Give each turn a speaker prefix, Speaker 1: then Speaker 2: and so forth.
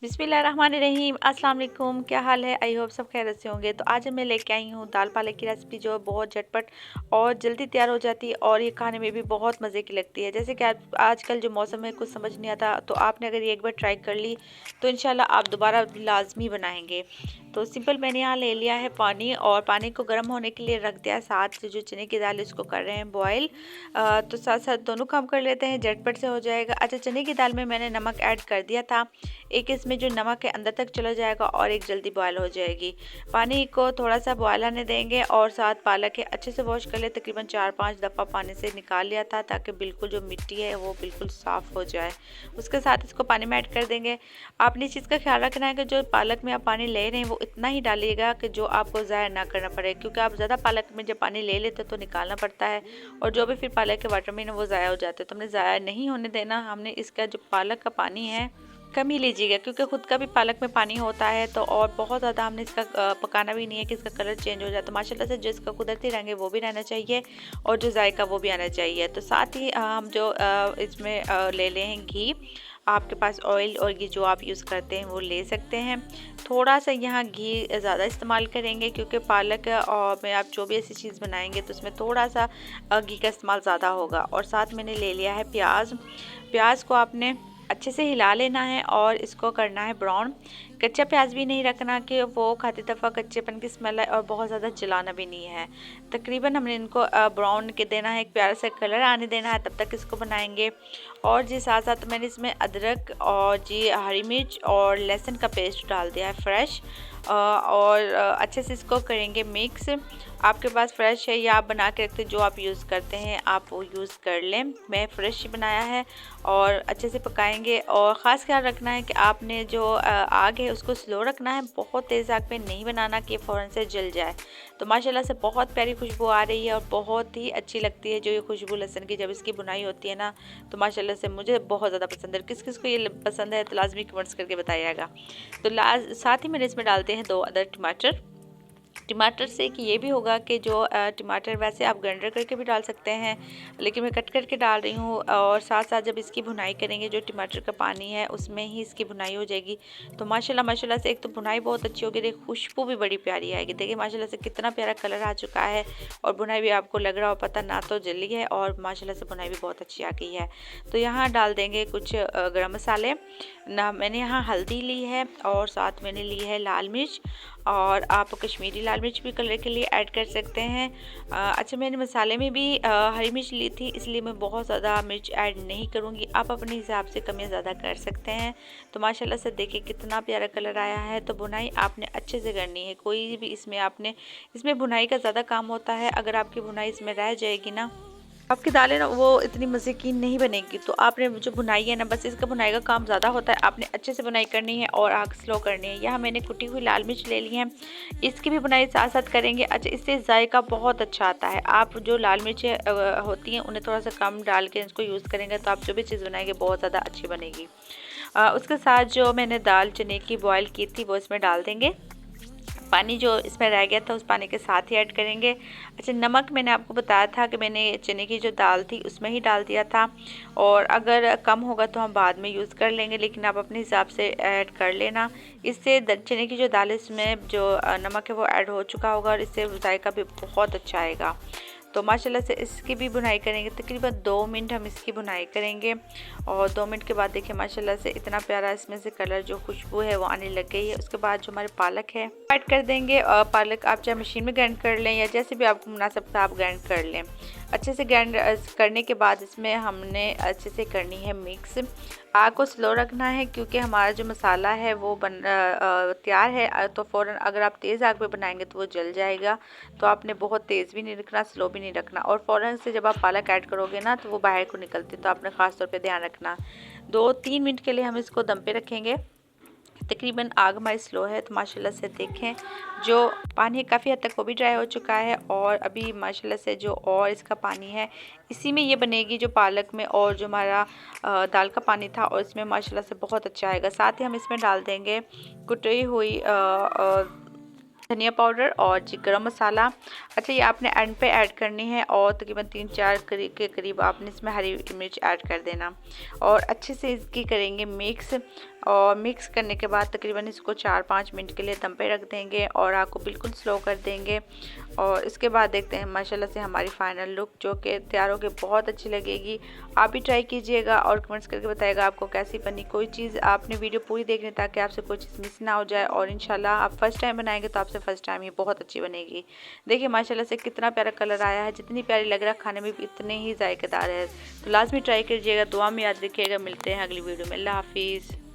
Speaker 1: बिस्मिल्लाहिर्रहमानिर्रहीम। अस्सलाम वालेकुम। क्या हाल है? आई होप सब खैरियत से होंगे। तो आज मैं लेके आई हूँ दाल पालक की रेसिपी, जो बहुत झटपट और जल्दी तैयार हो जाती है और ये खाने में भी बहुत मज़े की लगती है। जैसे कि आजकल जो मौसम है कुछ समझ नहीं आता, तो आपने अगर ये एक बार ट्राई कर ली तो इंशाल्लाह आप दोबारा लाजमी बनाएंगे। तो सिंपल मैंने यहाँ ले लिया है पानी, और पानी को गर्म होने के लिए रख दिया है। साथ जो चने की दाल इसको कर रहे हैं बॉयल। तो साथ साथ दोनों काम कर लेते हैं, झटपट से हो जाएगा। अच्छा, चने की दाल में मैंने नमक ऐड कर दिया था। एक इसमें जो नमक है अंदर तक चला जाएगा और एक जल्दी बॉयल हो जाएगी। पानी को थोड़ा सा बॉयल आने देंगे और साथ पालक है अच्छे से वॉश कर ले। तकरीबन 4-5 दफ़ा पानी से निकाल लिया था, ताकि बिल्कुल जो मिट्टी है वो बिल्कुल साफ़ हो जाए। उसके साथ इसको पानी में ऐड कर देंगे। आपने इस चीज़ का ख्याल रखना है कि जो पालक में आप पानी ले रहे हैं वो इतना ही डालिएगा कि जो आपको ज़ाया ना करना पड़े, क्योंकि आप ज़्यादा पालक में जब पानी ले लेते तो निकालना पड़ता है, और जो भी फिर पालक के वाटर में वो ज़ाया हो जाते हैं। तो हमने ज़ाया नहीं होने देना। हमने इसका जो पालक का पानी है कम ही लीजिएगा, क्योंकि खुद का भी पालक में पानी होता है। तो और बहुत ज़्यादा हमने इसका पकाना भी नहीं है कि इसका कलर चेंज हो जाए। तो माशाल्लाह से जो इसका कुदरती रंग है वो भी रहना चाहिए और जो जायका वो भी आना चाहिए। तो साथ ही हम जो इसमें ले लें हैं घी। आपके पास ऑयल और घी जो आप यूज़ करते हैं वो ले सकते हैं। थोड़ा सा यहाँ घी ज़्यादा इस्तेमाल करेंगे, क्योंकि पालक और में आप जो भी ऐसी चीज़ बनाएंगे तो उसमें थोड़ा सा घी का इस्तेमाल ज़्यादा होगा। और साथ मैंने ले लिया है प्याज। प्याज को आपने अच्छे से हिला लेना है और इसको करना है ब्राउन। कच्चा प्याज भी नहीं रखना कि वो खाती दफ़ा कच्चेपन की स्मेल है, और बहुत ज़्यादा जलाना भी नहीं है। तकरीबन हमने इनको ब्राउन के देना है, एक प्यारा सा कलर आने देना है, तब तक इसको बनाएंगे। और जी साथ साथ मैंने इसमें अदरक और जी हरी मिर्च और लहसुन का पेस्ट डाल दिया है फ्रेश। और अच्छे से इसको करेंगे मिक्स। आपके पास फ्रेश है या आप बना के रखते जो आप यूज़ करते हैं आप वो यूज़ कर लें। मैं फ़्रेश ही बनाया है। और अच्छे से पकाएंगे, और ख़ास ख्याल रखना है कि आपने जो आग है उसको स्लो रखना है, बहुत तेज़ आग पे नहीं बनाना कि फ़ौरन से जल जाए। तो माशाल्लाह से बहुत प्यारी खुशबू आ रही है और बहुत ही अच्छी लगती है जो ये खुशबू लहसुन की जब इसकी बुनाई होती है ना, तो माशाल्लाह से मुझे बहुत ज़्यादा पसंद है। किस किस को ये पसंद है तो लाजमी कमेंट्स करके बताइएगा। तो साथ ही मैंने इसमें डालते हैं 2 अदर टमाटर। टमाटर से कि ये भी होगा कि जो टमाटर वैसे आप ग्राइंडर करके भी डाल सकते हैं, लेकिन मैं कट करके डाल रही हूँ। और साथ साथ जब इसकी भुनाई करेंगे, जो टमाटर का पानी है उसमें ही इसकी भुनाई हो जाएगी। तो माशाल्लाह माशाल्लाह से एक तो भुनाई बहुत अच्छी होगी, देखिए खुशबू भी बड़ी प्यारी आएगी। देखिए माशाल्लाह से कितना प्यारा कलर आ चुका है, और भुनाई भी आपको लग रहा हो पता ना तो जली है, और माशाल्लाह से भुनाई भी बहुत अच्छी आ गई है। तो यहाँ डाल देंगे कुछ गरम मसाले ना। मैंने यहाँ हल्दी ली है, और साथ मैंने ली है लाल मिर्च, और आप कश्मीरी लाल मिर्च भी कलर के लिए ऐड कर सकते हैं। अच्छा, मैंने मसाले में भी हरी मिर्च ली थी, इसलिए मैं बहुत ज़्यादा मिर्च ऐड नहीं करूँगी। आप अपने हिसाब से कम या ज़्यादा कर सकते हैं। तो माशाल्लाह से देखिए कितना प्यारा कलर आया है। तो बुनाई आपने अच्छे से करनी है, कोई भी इसमें बुनाई का ज़्यादा काम होता है। अगर आपकी बुनाई इसमें रह जाएगी ना, आपकी दालें ना वो इतनी मज़े की नहीं बनेगी। तो आपने जो बुनाई है ना, बस इसका बुनाई का काम ज़्यादा होता है। आपने अच्छे से बुनाई करनी है और आग स्लो करनी है। यहाँ मैंने कुटी हुई लाल मिर्च ले ली है, इसकी भी बुनाई साथ साथ करेंगे। अच्छा, इससे जायका बहुत अच्छा आता है। आप जो लाल मिर्चें होती हैं उन्हें थोड़ा सा कम डाल के इसको यूज़ करेंगे, तो आप जो भी चीज़ बनाएंगे बहुत ज़्यादा अच्छी बनेगी। उसके साथ जो मैंने दाल चने की बॉयल की थी वो इसमें डाल देंगे। पानी जो इसमें रह गया था उस पानी के साथ ही ऐड करेंगे। अच्छा, नमक मैंने आपको बताया था कि मैंने चने की जो दाल थी उसमें ही डाल दिया था, और अगर कम होगा तो हम बाद में यूज़ कर लेंगे, लेकिन आप अपने हिसाब से ऐड कर लेना। इससे चने की जो दाल है इसमें जो नमक है वो ऐड हो चुका होगा, और इससे जायका भी बहुत अच्छा आएगा। तो माशाल्लाह से इसकी भी बुनाई करेंगे। तकरीबन 2 मिनट हम इसकी बुनाई करेंगे, और 2 मिनट के बाद देखिए माशाल्लाह से इतना प्यारा इसमें से कलर जो खुशबू है वो आने लग गई है। उसके बाद जो हमारे पालक है ऐड कर देंगे। और पालक आप चाहे मशीन में ग्राइंड कर लें या जैसे भी आपको मुनासिब था आप ग्राइंड कर लें। अच्छे से ग्राइंड करने के बाद इसमें हमने अच्छे से करनी है मिक्स। आग को स्लो रखना है, क्योंकि हमारा जो मसाला है वो तैयार है। तो फ़ौरन अगर आप तेज़ आग पे बनाएंगे तो वो जल जाएगा। तो आपने बहुत तेज़ भी नहीं रखना, स्लो भी नहीं रखना। और फ़ौरन से जब आप पालक ऐड करोगे ना तो वो बाहर को निकलती है, तो आपने ख़ास तौर पे ध्यान रखना। 2-3 मिनट के लिए हम इसको दम पे रखेंगे। तकरीबन आग हमारी स्लो है। तो माशाल्लाह से देखें जो पानी काफ़ी हद तक वो भी ड्राई हो चुका है, और अभी माशाल्लाह से जो और इसका पानी है इसी में ये बनेगी जो पालक में, और जो हमारा दाल का पानी था और इसमें माशाल्लाह से बहुत अच्छा आएगा। साथ ही हम इसमें डाल देंगे कुटी हुई धनिया पाउडर और जी गरम मसाला। अच्छा, ये आपने एंड पे ऐड करनी है, और तकरीबन 3-4 के करीब आपने इसमें हरी मिर्च ऐड कर देना, और अच्छे से इसकी करेंगे मिक्स। और मिक्स करने के बाद तकरीबन इसको 4-5 मिनट के लिए दम पे रख देंगे और आग को बिल्कुल स्लो कर देंगे। और इसके बाद देखते हैं माशाल्लाह से हमारी फाइनल लुक जो कि तैयार होकर बहुत अच्छी लगेगी। आप भी ट्राई कीजिएगा और कमेंट्स करके बताइएगा आपको कैसी बनी। कोई चीज़ आपने वीडियो पूरी देखनी ताकि आपसे कोई चीज़ मिस ना हो जाए, और इंशाल्लाह आप फर्स्ट टाइम बनाएंगे तो आपसे फर्स्ट टाइम ही बहुत अच्छी बनेगी। देखिए माशाल्लाह से कितना प्यारा कलर आया है, जितनी प्यारी लग रहा है खाने में भी इतने ही जायकेदार है। तो लाजमी ट्राई कीजिएगा। दुआ में याद रखिएगा। मिलते हैं अगली वीडियो में। अल्लाह हाफिज़।